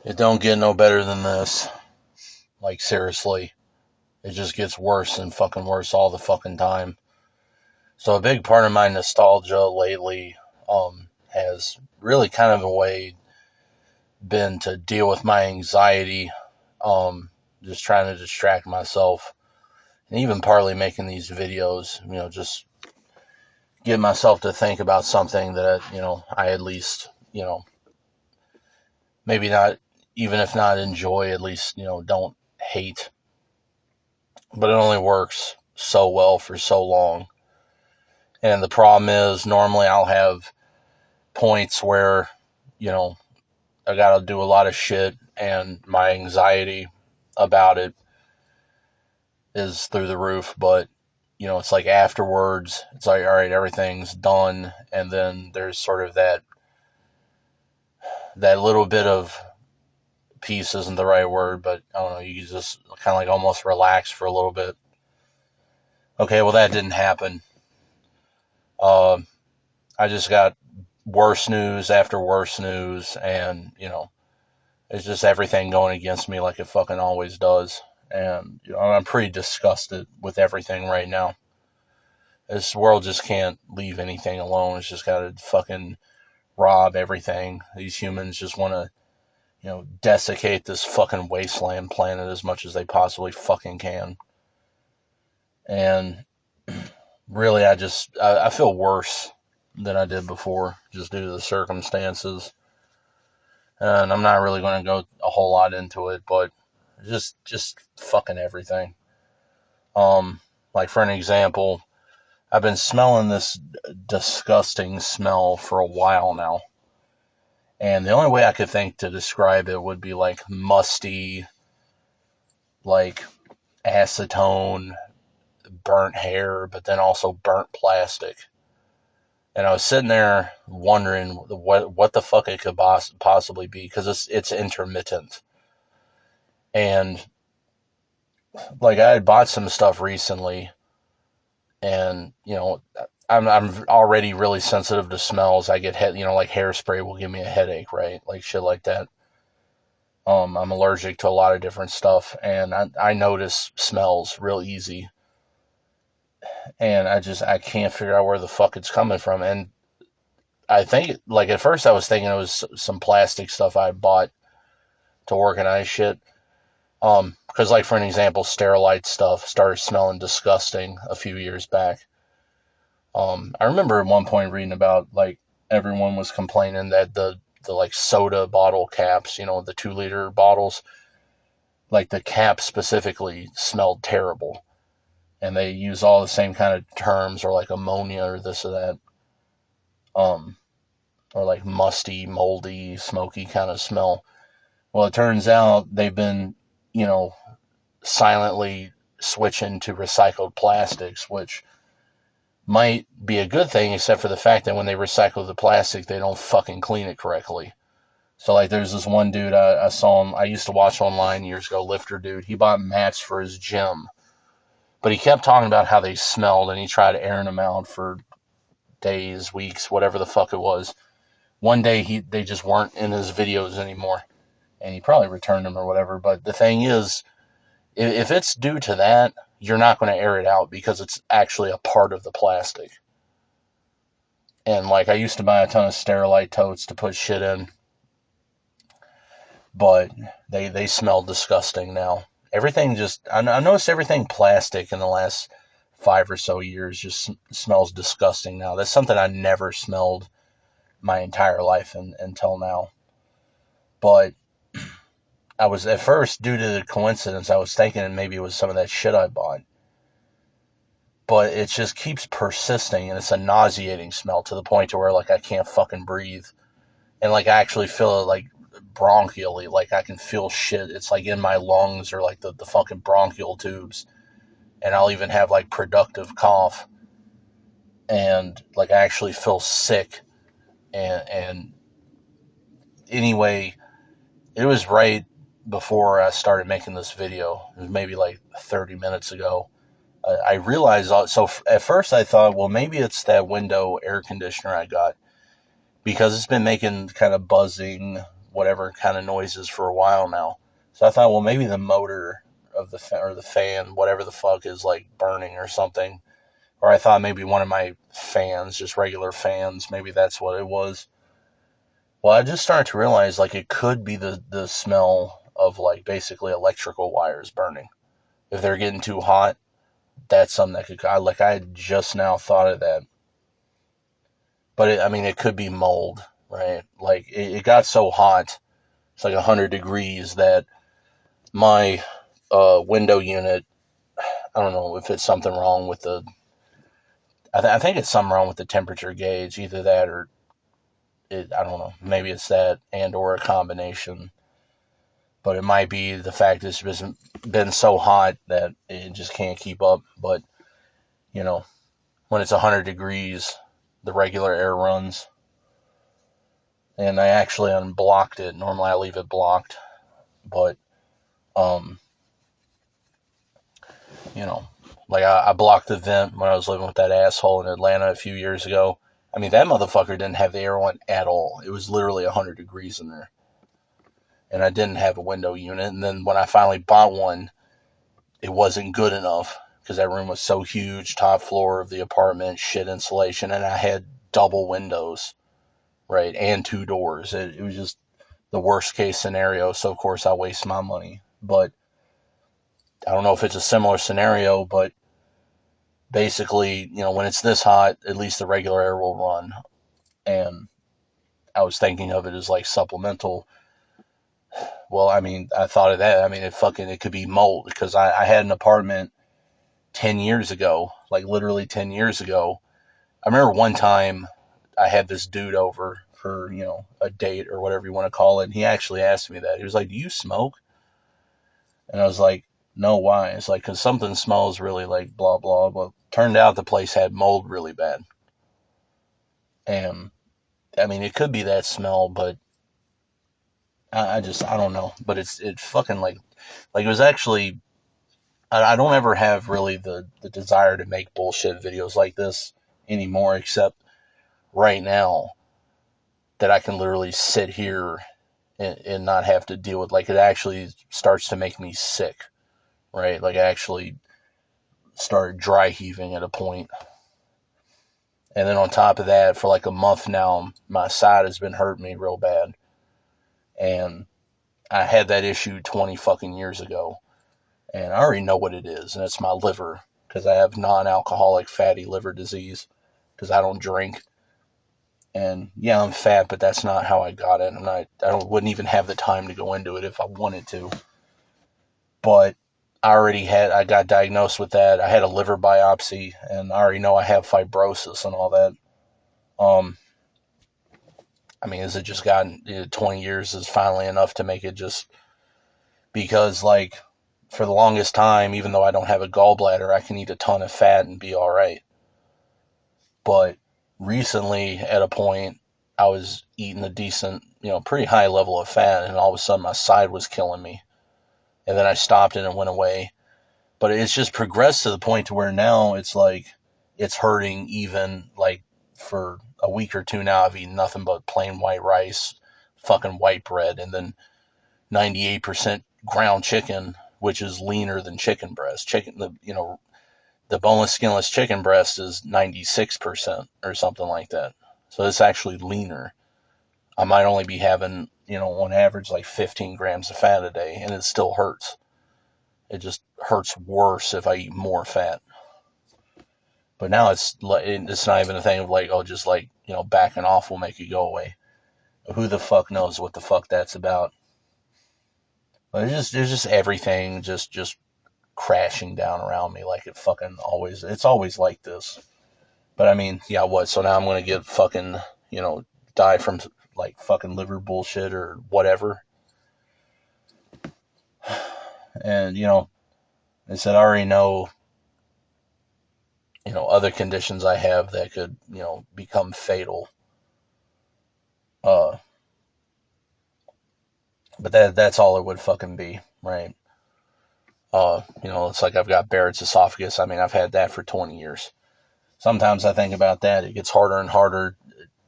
It don't get no better than this. Like, seriously. It just gets worse and fucking worse all the fucking time. So a big part of my nostalgia lately has really kind of a way been to deal with my anxiety, just trying to distract myself, and even partly making these videos, just get myself to think about something that, I at least, maybe not, even if not enjoy, at least, don't hate. But it only works so well for so long. And the problem is, normally I'll have points where, you know, I gotta do a lot of shit, and my anxiety about it is through the roof. But, it's like afterwards, it's like, all right, everything's done. And then there's sort of that little bit of peace isn't the right word, but I don't know, you just kind of like almost relax for a little bit. Okay, well, that didn't happen. Uh, I just got worse news after worse news, and, it's just everything going against me like it fucking always does. And, I'm pretty disgusted with everything right now. This world just can't leave anything alone. It's just gotta fucking rob everything. These humans just want to, desiccate this fucking wasteland planet as much as they possibly fucking can. And really, I feel worse than I did before, just due to the circumstances. And I'm not really going to go a whole lot into it, but just fucking everything. Like, for an example, I've been smelling this disgusting smell for a while now. And the only way I could think to describe it would be like musty, like acetone, burnt hair, but then also burnt plastic. And I was sitting there wondering what the fuck it could possibly be, because it's intermittent. And like, I had bought some stuff recently, and I'm already really sensitive to smells. I get like hairspray will give me a headache, right? Like shit like that. I'm allergic to a lot of different stuff, and I notice smells real easy, and I can't figure out where the fuck it's coming from. And I think, like, at first I was thinking it was some plastic stuff I bought to organize shit. Because, like, for an example, Sterilite stuff started smelling disgusting a few years back. I remember at one point reading about, like, everyone was complaining that the like soda bottle caps, the 2 liter bottles, like the cap specifically smelled terrible. And they use all the same kind of terms, or like ammonia or this or that. Um, or like musty, moldy, smoky kind of smell. Well, it turns out they've been, you know, silently switching to recycled plastics, which might be a good thing, except for the fact that when they recycle the plastic, they don't fucking clean it correctly. So, like, there's this one dude I saw him, I used to watch online years ago, lifter dude. He bought mats for his gym, but he kept talking about how they smelled, and he tried airing them out for days, weeks, whatever the fuck it was. One day they just weren't in his videos anymore, and he probably returned them or whatever. But the thing is, if it's due to that, you're not going to air it out because it's actually a part of the plastic. And like, I used to buy a ton of Sterilite totes to put shit in, but they smell disgusting now. Everything just, I noticed everything plastic in the last 5 or so years just smells disgusting now. That's something I never smelled my entire life until now. But I was, at first, due to the coincidence, I was thinking maybe it was some of that shit I bought. But it just keeps persisting, and it's a nauseating smell to the point to where, like, I can't fucking breathe. And, like, I actually feel it, like, bronchially. Like, I can feel shit. It's, like, in my lungs, or, like, the fucking bronchial tubes. And I'll even have, like, productive cough. And, like, I actually feel sick. And anyway, it was right before I started making this video. It was maybe like 30 minutes ago. I realized, so at first I thought, well, maybe it's that window air conditioner I got, because it's been making kind of buzzing, whatever kind of noises for a while now. So I thought, well, maybe the motor of the or the fan, whatever the fuck, is like burning or something. Or I thought maybe one of my fans, just regular fans, maybe that's what it was. Well, I just started to realize like it could be the smell of like basically electrical wires burning. If they're getting too hot, that's something that could. I just now thought of that. But I mean, it could be mold, right? Like it got so hot, it's like 100 degrees that my window unit. I don't know if it's something wrong with the. I think it's something wrong with the temperature gauge. Either that or I don't know. Maybe it's that and or a combination. But it might be the fact that it's just been so hot that it just can't keep up. But you know, when it's 100 degrees, the regular air runs. And I actually unblocked it. Normally I leave it blocked, but um, you know, like I blocked the vent when I was living with that asshole in Atlanta a few years ago. I mean, that motherfucker didn't have the air on at all. It was literally 100 degrees in there. And I didn't have a window unit. And then when I finally bought one, it wasn't good enough because that room was so huge, top floor of the apartment, shit insulation, and I had double windows, right, and two doors. It was just the worst case scenario. So of course I waste my money. But I don't know if it's a similar scenario, but basically, when it's this hot, at least the regular air will run. And I was thinking of it as like supplemental. Well, I mean, I thought of that. I mean, it could be mold because I had an apartment 10 years ago, like literally 10 years ago. I remember one time I had this dude over for, a date or whatever you want to call it. And he actually asked me that. He was like, "Do you smoke?" And I was like, "No, why?" It's like, "Because something smells really like blah, blah, blah." Turned out the place had mold really bad. And I mean, it could be that smell, but I don't know. But it fucking like it was actually, I don't ever have really the desire to make bullshit videos like this anymore, except right now that I can literally sit here and not have to deal with, like, it actually starts to make me sick, right? Like I actually started dry heaving at a point. And then on top of that, for like a month now, my side has been hurting me real bad. And I had that issue 20 fucking years ago. And I already know what it is. And it's my liver. Because I have non-alcoholic fatty liver disease. Because I don't drink. And yeah, I'm fat, but that's not how I got it. Wouldn't even have the time to go into it if I wanted to. But I got diagnosed with that. I had a liver biopsy, and I already know I have fibrosis and all that. I mean, has it just gotten 20 years is finally enough to make it just because, like, for the longest time, even though I don't have a gallbladder, I can eat a ton of fat and be all right. But recently, at a point, I was eating a decent, pretty high level of fat, and all of a sudden my side was killing me. And then I stopped and it went away. But it's just progressed to the point to where now it's like, it's hurting even, like, for a week or two now. I've eaten nothing but plain white rice, fucking white bread, and then 98% ground chicken, which is leaner than chicken breast. The boneless, skinless chicken breast is 96% or something like that. So it's actually leaner. I might only be having, on average, like 15 grams of fat a day, and it still hurts. It just hurts worse if I eat more fat. But now it's not even a thing of like, oh, just like, backing off will make it go away. Who the fuck knows what the fuck that's about? But there's just everything just crashing down around me like it's always like this. But I mean, yeah, what? So now I'm gonna get fucking, die from like fucking liver bullshit or whatever. And I said I already know, other conditions I have that could, become fatal. Uh, but that's all it would fucking be, right? It's like I've got Barrett's esophagus. I mean, I've had that for 20 years. Sometimes I think about that. It gets harder and harder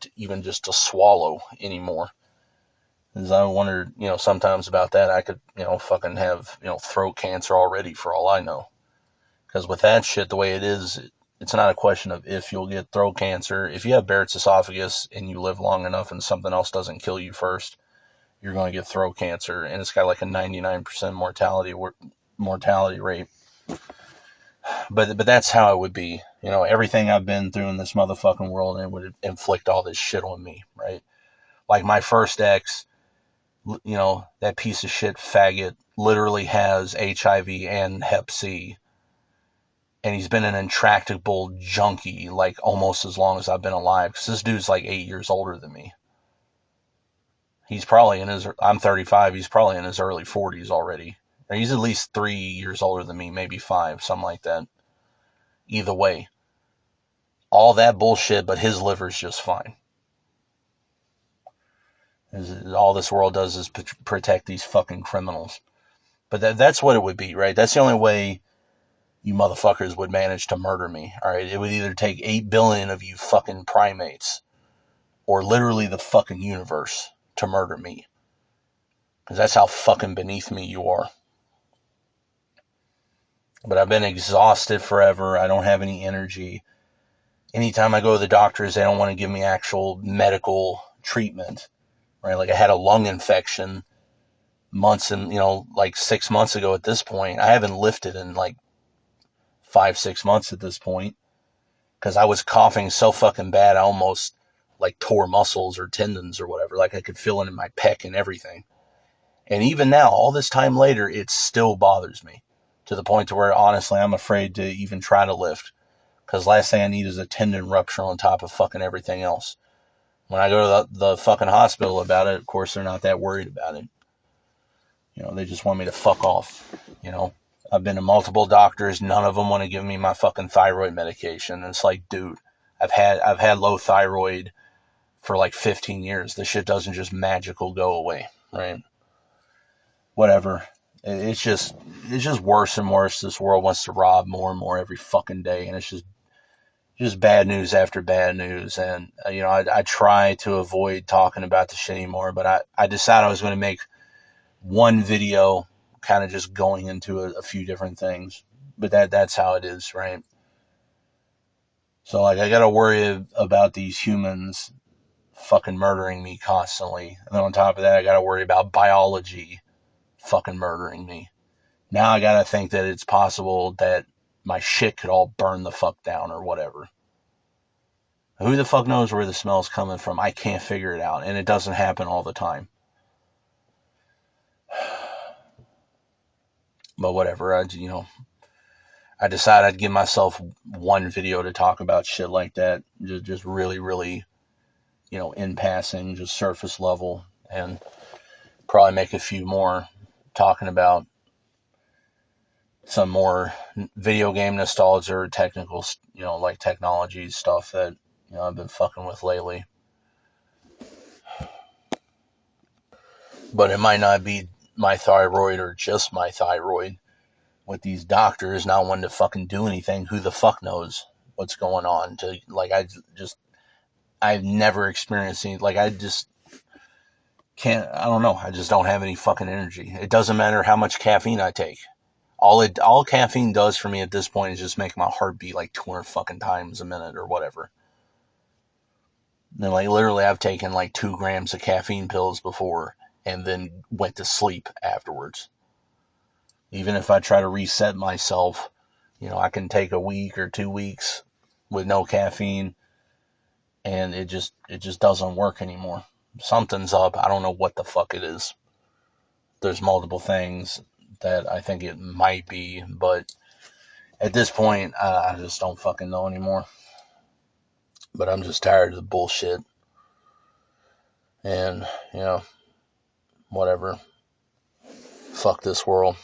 to even just to swallow anymore. Because I wonder, sometimes about that. I could, fucking have, throat cancer already for all I know. Because with that shit, the way it is, it's not a question of if you'll get throat cancer. If you have Barrett's esophagus and you live long enough and something else doesn't kill you first, you're going to get throat cancer, and it's got like a 99% mortality rate. But that's how it would be. Everything I've been through in this motherfucking world, and it would inflict all this shit on me, right? Like my first ex, that piece of shit faggot literally has HIV and Hep C, and he's been an intractable junkie like almost as long as I've been alive. Because this dude's like 8 years older than me. I'm 35. He's probably in his early 40s already. Or he's at least 3 years older than me, maybe 5, something like that. Either way, all that bullshit, but his liver's just fine. All this world does is protect these fucking criminals. But that's what it would be, right? That's the only way you motherfuckers would manage to murder me, all right? It would either take 8 billion of you fucking primates or literally the fucking universe to murder me. Because that's how fucking beneath me you are. But I've been exhausted forever. I don't have any energy. Anytime I go to the doctors, they don't want to give me actual medical treatment, right? Like I had a lung infection months and, like 6 months ago at this point. I haven't lifted in like 5-6 months at this point because I was coughing so fucking bad. I almost like tore muscles or tendons or whatever. Like I could feel it in my pec and everything. And even now, all this time later, it still bothers me to the point to where honestly, I'm afraid to even try to lift. Because last thing I need is a tendon rupture on top of fucking everything else. When I go to the fucking hospital about it, of course, they're not that worried about it. They just want me to fuck off. I've been to multiple doctors. None of them want to give me my fucking thyroid medication. And it's like, dude, I've had low thyroid for like 15 years. This shit doesn't just magical go away, right? Whatever. It's just worse and worse. This world wants to rob more and more every fucking day, and it's just bad news after bad news. And I try to avoid talking about the shit anymore, but I decided I was going to make one video kind of just going into a few different things. But that's how it is, right? So like I got to worry about these humans fucking murdering me constantly. And then on top of that, I got to worry about biology fucking murdering me. Now I got to think that it's possible that my shit could all burn the fuck down or whatever. Who the fuck knows where the smell's coming from? I can't figure it out, and it doesn't happen all the time. But whatever, I decided I'd give myself one video to talk about shit like that, just really, really, in passing, just surface level, and probably make a few more talking about some more video game nostalgia or technical, like technology stuff that I've been fucking with lately. But it might not be my thyroid or just my thyroid. With these doctors not wanting to fucking do anything, who the fuck knows what's going on? I've never experienced any, like I just can't, I don't know. I just don't have any fucking energy. It doesn't matter how much caffeine I take. All caffeine does for me at this point is just make my heart beat like 200 fucking times a minute or whatever. And like literally I've taken like 2 grams of caffeine pills before and then went to sleep afterwards. Even if I try to reset myself, I can take a week or 2 weeks with no caffeine and it just doesn't work anymore. Something's up. I don't know what the fuck it is. There's multiple things that I think it might be, but at this point, I just don't fucking know anymore. But I'm just tired of the bullshit. And, whatever. Fuck this world.